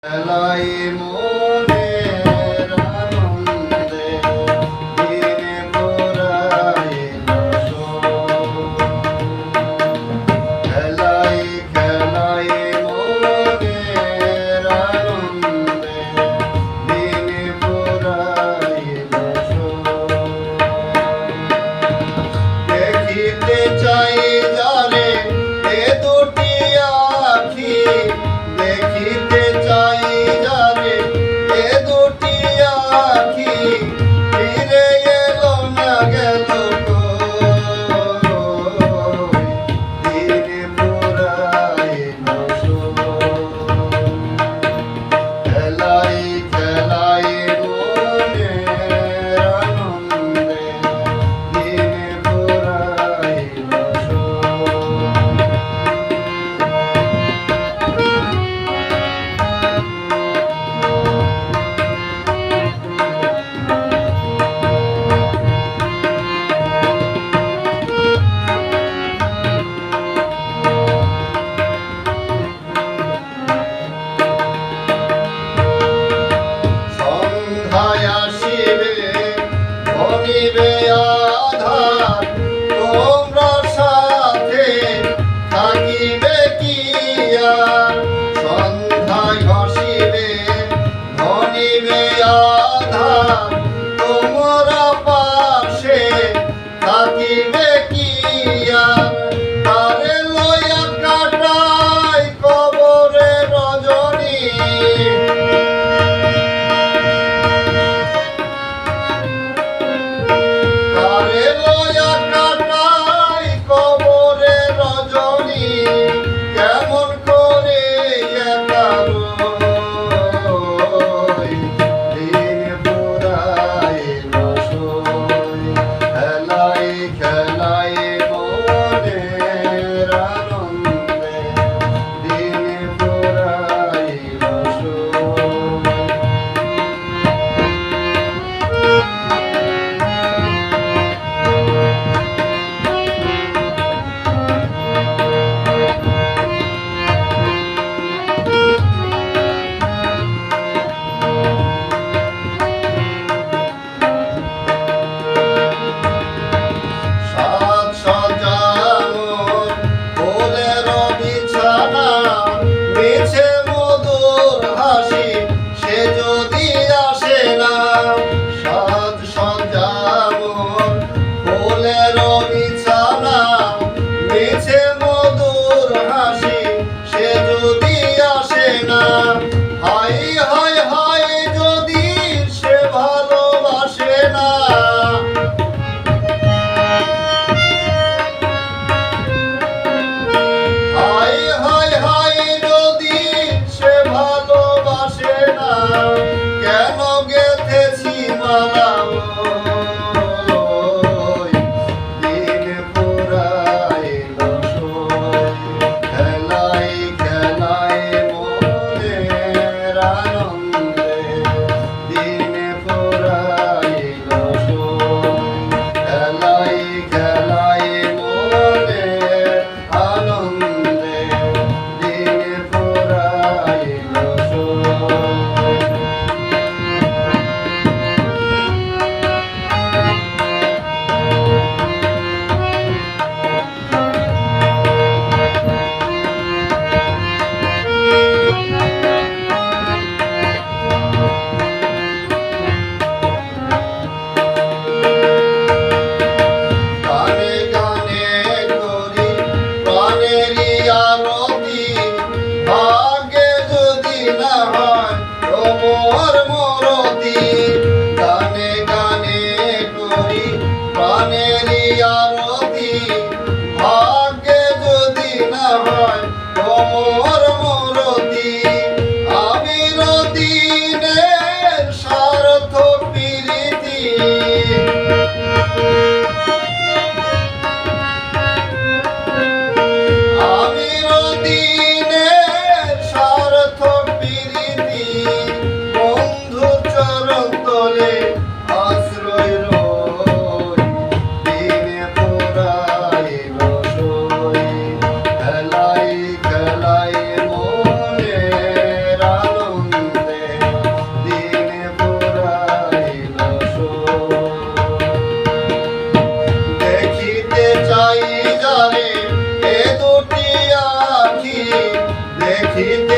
এলাই মনের আনন্দে দিনে পুরাইল খেলাই খেলাই মনের আনন্দে দিনে পুরাইল দেখিতে চাই যারে এ দুটি আখি দেখিতে চাই যারে এ দুটি আখি ফিরে এলো না গেল দিনে পুরাইল খেলাই খেলাই মনের আনন্দে দিনে পুরাইল ধনিবে আধার তোমরা সাথে থাকিবে কি আর সন্ধ্যায় হসিবে ধনিবে আধার তোমরা পাশে থাকিবে কি আর তারে লইয়া কাটাই কবরে রজনী কেমন করে দিন পুরাইল খেলাই খেলাই মনের আনন্দে দিন পুরাইল মিছে মধুর হাসি সে যদি আসে না সাজ সজ্জামন ফুলের বিছানা মিছে মধুর হাসি সে যদি আসে না হাই হাই হাই যদি সে ভালোবাসে না কেন গেথেছি মালা দিন পুরাইল খেলাই খেলাই মনের আনন্দে দিন পুরাইল খেলাই খেলাই মনের আনন্দে দিন পুরাইল ভাগ্যে যদি না হয় তোমার মরতি গানে গানে করি প্রাণেরই আরতি ভাগ্যে যদি না হয় তোমার মরতি আমিরদিনের সার্থক প্রীতি সার্থক প্রীতি দেখিত